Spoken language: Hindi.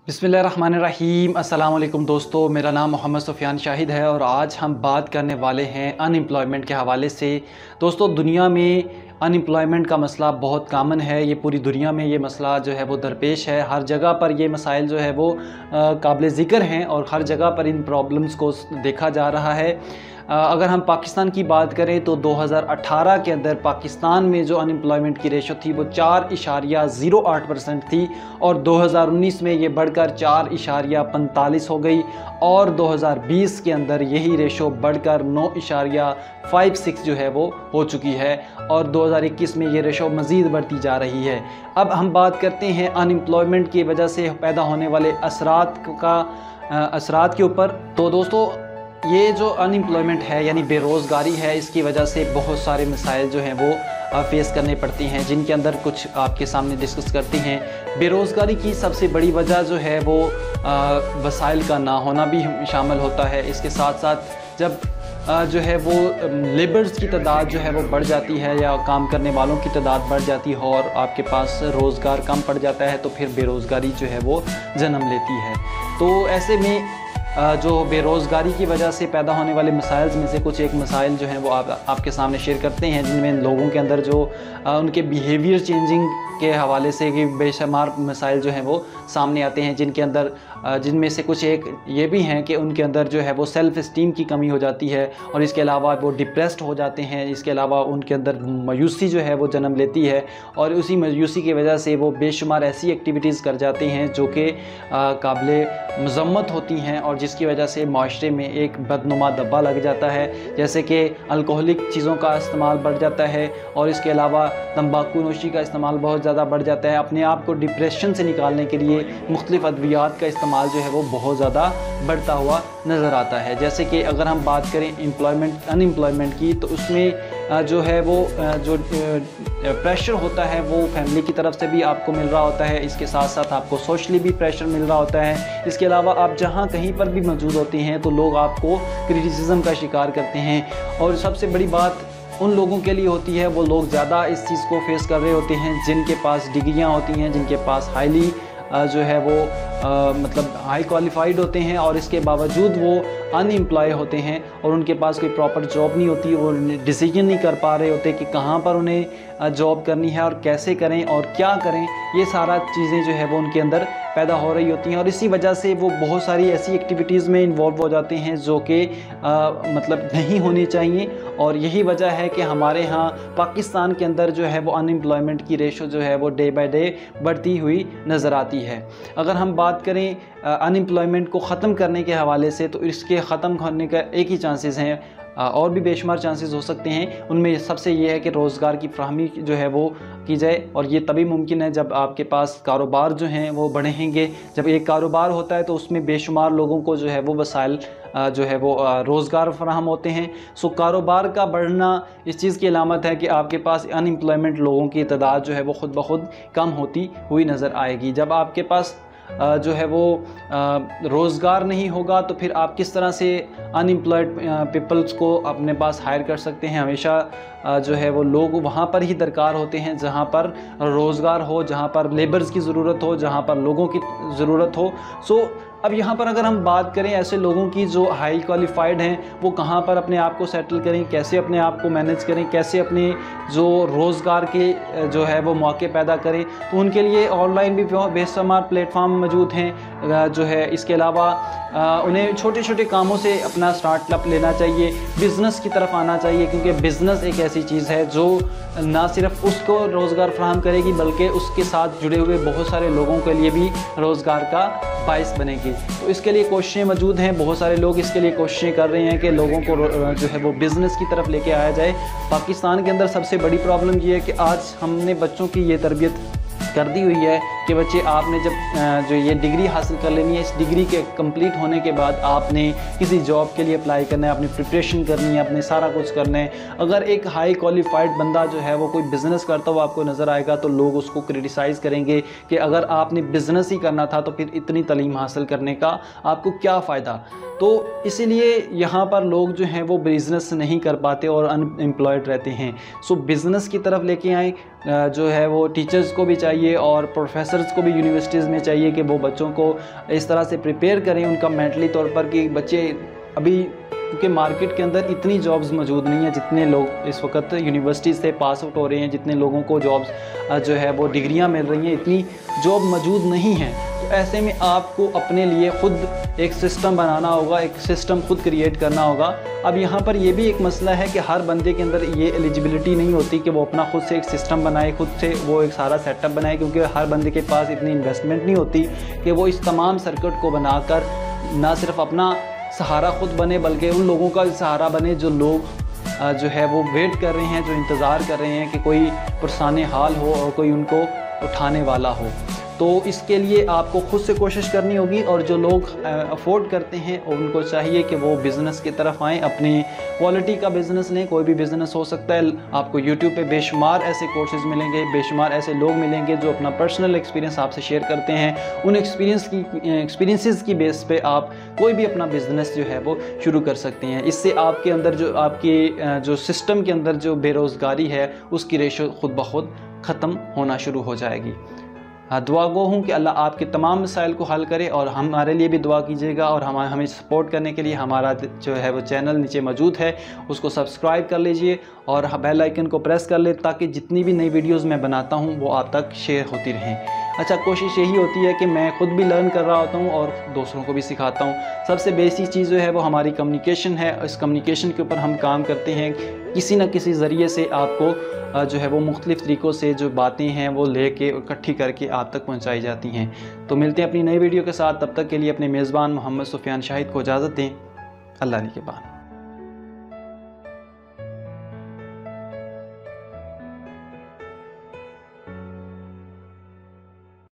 बिस्मिल्लाहिर्रहमानिर्रहीम। अस्सलाम वालेकुम दोस्तों, मेरा नाम मोहम्मद सुफियान शाहिद है और आज हम बात करने वाले हैं अनएम्प्लॉयमेंट के हवाले से। दोस्तों, दुनिया में अनएम्प्लॉयमेंट का मसला बहुत कामन है। ये पूरी दुनिया में ये मसला जो है वो दरपेश है। हर जगह पर ये मसाइल जो है वो काबिल ज़िक्र हैं और हर जगह पर इन प्रॉब्लम्स को देखा जा रहा है। अगर हम पाकिस्तान की बात करें तो 2018 के अंदर पाकिस्तान में जो अनएम्प्लॉयमेंट की रेशो थी वो 4.08% थी और 2019 में ये बढ़कर 4.45 हो गई और 2020 के अंदर यही रेशो बढ़कर 9.56 जो है वो हो चुकी है और 2021 में ये रेशो मज़ीद बढ़ती जा रही है। अब हम बात करते हैं अनएम्प्लॉयमेंट की वजह से पैदा होने वाले असरात के ऊपर। तो दोस्तों, ये जो अनएम्प्लॉयमेंट है यानी बेरोज़गारी है, इसकी वजह से बहुत सारे मसाइल जो हैं वो फेस करने पड़ती हैं, जिनके अंदर कुछ आपके सामने डिस्कस करती हैं। बेरोज़गारी की सबसे बड़ी वजह जो है वो वसाइल का ना होना भी शामिल होता है। इसके साथ साथ जब जो है वो लेबर्स की तादाद जो है वो बढ़ जाती है या काम करने वालों की तादाद बढ़ जाती है और आपके पास रोज़गार कम पड़ जाता है तो फिर बेरोज़गारी जो है वो जन्म लेती है। तो ऐसे में जो बेरोज़गारी की वजह से पैदा होने वाले मसाइल में से कुछ एक मसाइल जो हैं वो आपके सामने शेयर करते हैं, जिनमें लोगों के अंदर जो उनके बिहेवियर चेंजिंग के हवाले से कि बेशुमार मसाइल जो हैं वो सामने आते हैं, जिनमें से कुछ एक ये भी हैं कि उनके अंदर जो है वो सेल्फ़ इस्टीम की कमी हो जाती है और इसके अलावा वो डिप्रेस्ड हो जाते हैं। इसके अलावा उनके अंदर मायूसी जो है वो जन्म लेती है और उसी मायूसी की वजह से वो बेशुमार ऐसी एक्टिविटीज़ कर जाते हैं जो कि काबिल मज़म्मत होती हैं और जिसकी वजह से माशरे में एक बदनुमा धब्बा लग जाता है, जैसे कि अल्कोहलिक चीज़ों का इस्तेमाल बढ़ जाता है और इसके अलावा तंबाकू नोशी का इस्तेमाल बहुत ज़्यादा बढ़ जाता है। अपने आप को डिप्रेशन से निकालने के लिए मुख्तलिफ़ अद्वियात का इस्तेमाल जो है वो बहुत ज़्यादा बढ़ता हुआ नज़र आता है। जैसे कि अगर हम बात करें अनएम्प्लॉयमेंट की, तो उसमें जो है वो जो प्रेशर होता है वो फैमिली की तरफ से भी आपको मिल रहा होता है। इसके साथ साथ आपको सोशली भी प्रेशर मिल रहा होता है। इसके अलावा आप जहाँ कहीं पर भी मौजूद होते हैं तो लोग आपको क्रिटिसिज्म का शिकार करते हैं और सबसे बड़ी बात उन लोगों के लिए होती है, वो लोग ज़्यादा इस चीज़ को फेस कर रहे होते हैं जिनके पास डिग्रियाँ होती हैं, जिनके पास हाईली जो है वो मतलब हाई क्वालिफाइड होते हैं और इसके बावजूद वो अनएम्प्लॉय होते हैं और उनके पास कोई प्रॉपर जॉब नहीं होती। वो डिसीजन नहीं कर पा रहे होते कि कहाँ पर उन्हें जॉब करनी है और कैसे करें और क्या करें। ये सारा चीज़ें जो है वो उनके अंदर पैदा हो रही होती हैं और इसी वजह से वो बहुत सारी ऐसी एक्टिविटीज़ में इन्वॉल्व हो जाते हैं जो कि मतलब नहीं होनी चाहिए। और यही वजह है कि हमारे यहाँ पाकिस्तान के अंदर जो है वो अनएम्प्लॉयमेंट की रेशो जो है वो डे बाय डे बढ़ती हुई नज़र आती है। अगर हम बात करें अनएम्प्लॉयमेंट को ख़त्म करने के हवाले से, तो इसके ख़त्म होने का एक ही चांसेस हैं, और भी बेशुमार चांसेस हो सकते हैं। उनमें सबसे ये है कि रोज़गार की फ्राहमी जो है वो की जाए और ये तभी मुमकिन है जब आपके पास कारोबार जो हैं वो बढ़ेंगे। जब एक कारोबार होता है तो उसमें बेशुमार लोगों को जो है वो वसाइल जो है वो रोज़गार फराहम होते हैं। सो कारोबार का बढ़ना इस चीज़ की अलामत है कि आपके पास अनएम्प्लॉयमेंट लोगों की तादाद जो है वो ख़ुद ब खुद कम होती हुई नज़र आएगी। जब आपके पास जो है वो रोज़गार नहीं होगा तो फिर आप किस तरह से अनएम्प्लॉयड पीपल्स को अपने पास हायर कर सकते हैं। हमेशा जो है वो लोग वहाँ पर ही दरकार होते हैं जहाँ पर रोज़गार हो, जहाँ पर लेबर्स की ज़रूरत हो, जहाँ पर लोगों की ज़रूरत हो। सो अब यहाँ पर अगर हम बात करें ऐसे लोगों की जो हाई क्वालिफाइड हैं, वो कहाँ पर अपने आप को सेटल करें, कैसे अपने आप को मैनेज करें, कैसे अपने जो रोज़गार के जो है वो मौके पैदा करें, तो उनके लिए ऑनलाइन भी बेशुमार प्लेटफॉर्म मौजूद हैं जो है। इसके अलावा उन्हें छोटे छोटे कामों से अपना स्टार्टअप लेना चाहिए, बिज़नेस की तरफ आना चाहिए, क्योंकि बिज़नेस एक ऐसी चीज़ है जो ना सिर्फ उसको रोज़गार फराहम करेगी बल्कि उसके साथ जुड़े हुए बहुत सारे लोगों के लिए भी रोज़गार का बाइस बनेगी। तो इसके लिए कोशिशें मौजूद हैं, बहुत सारे लोग इसके लिए कोशिशें कर रहे हैं कि लोगों को जो है वो बिज़नेस की तरफ लेके आया जाए। पाकिस्तान के अंदर सबसे बड़ी प्रॉब्लम ये है कि आज हमने बच्चों की ये तरबियत कर दी हुई है कि बच्चे आपने जब जो ये डिग्री हासिल कर लेनी है, इस डिग्री के कंप्लीट होने के बाद आपने किसी जॉब के लिए अप्लाई करना है, अपनी प्रिपरेशन करनी है, अपने सारा कुछ करना है। अगर एक हाई क्वालिफाइड बंदा जो है वो कोई बिज़नेस करता हुआ आपको नज़र आएगा तो लोग उसको क्रिटिसाइज़ करेंगे कि अगर आपने बिज़नेस ही करना था तो फिर इतनी तालीम हासिल करने का आपको क्या फ़ायदा। तो इसीलिए यहाँ पर लोग जो हैं वो बिज़नेस नहीं कर पाते और अनएम्प्लॉयड रहते हैं। सो बिज़नेस की तरफ लेके आए जो है वो टीचर्स को भी चाहिए और प्रोफेसर प्रोफेसर्स को भी यूनिवर्सिटीज़ में चाहिए कि वो बच्चों को इस तरह से प्रिपेयर करें उनका मेंटली तौर पर कि बच्चे अभी, क्योंकि मार्केट के अंदर इतनी जॉब्स मौजूद नहीं है जितने लोग इस वक्त यूनिवर्सिटी से पास आउट हो रहे हैं, जितने लोगों को जॉब्स जो है वो डिग्रियां मिल रही हैं, इतनी जॉब मौजूद नहीं है। तो ऐसे में आपको अपने लिए ख़ुद एक सिस्टम बनाना होगा, एक सिस्टम खुद क्रिएट करना होगा। अब यहाँ पर ये भी एक मसला है कि हर बंदे के अंदर ये एलिजिबिलिटी नहीं होती कि वो अपना खुद से एक सिस्टम बनाए, खुद से वो एक सारा सेटअप बनाए, क्योंकि हर बंदे के पास इतनी इन्वेस्टमेंट नहीं होती कि वो इस तमाम सर्किट को बनाकर ना सिर्फ अपना सहारा खुद बने बल्कि उन लोगों का सहारा बने जो लोग जो है वो वेट कर रहे हैं, जो इंतज़ार कर रहे हैं कि कोई पुरसाने हाल हो और कोई उनको उठाने वाला हो। तो इसके लिए आपको खुद से कोशिश करनी होगी, और जो लोग अफोर्ड करते हैं उनको चाहिए कि वो बिज़नेस की तरफ आएँ, अपनी क्वालिटी का बिज़नेस लें। कोई भी बिज़नेस हो सकता है। आपको यूट्यूब पे बेशुमार ऐसे कोर्सेज़ मिलेंगे, बेशुमार ऐसे लोग मिलेंगे जो अपना पर्सनल एक्सपीरियंस आपसे शेयर करते हैं। उन एक्सपीरियंसेस की बेस पे आप कोई भी अपना बिज़नेस जो है वो शुरू कर सकते हैं। इससे आपके अंदर जो आपके जो सिस्टम के अंदर जो बेरोज़गारी है उसकी रेशो खुद ब खुद ख़त्म होना शुरू हो जाएगी। दुआ गो हूँ कि अल्लाह आपके तमाम मसाइल को हल करे, और हमारे लिए भी दुआ कीजिएगा। और हमें सपोर्ट करने के लिए हमारा जो है वो चैनल नीचे मौजूद है, उसको सब्सक्राइब कर लीजिए और बेल आइकन को प्रेस कर ले, ताकि जितनी भी नई वीडियोज़ मैं बनाता हूँ वो आप तक शेयर होती रहें। अच्छा, कोशिश यही होती है कि मैं ख़ुद भी लर्न कर रहा होता हूँ और दूसरों को भी सिखाता हूँ। सबसे बेसिक चीज़ जो है वो हमारी कम्युनिकेशन है। इस कम्युनिकेशन के ऊपर हम काम करते हैं। किसी न किसी ज़रिए से आपको जो है वो मुख्तलिफ़ तरीक़ों से जो बातें हैं वो लेके इकट्ठी करके आप तक पहुँचाई जाती हैं। तो मिलते हैं अपनी नई वीडियो के साथ। तब तक के लिए अपने मेज़बान मोहम्मद सुफियान शाहिद को इजाज़त दें। अल्लाह निगहबान।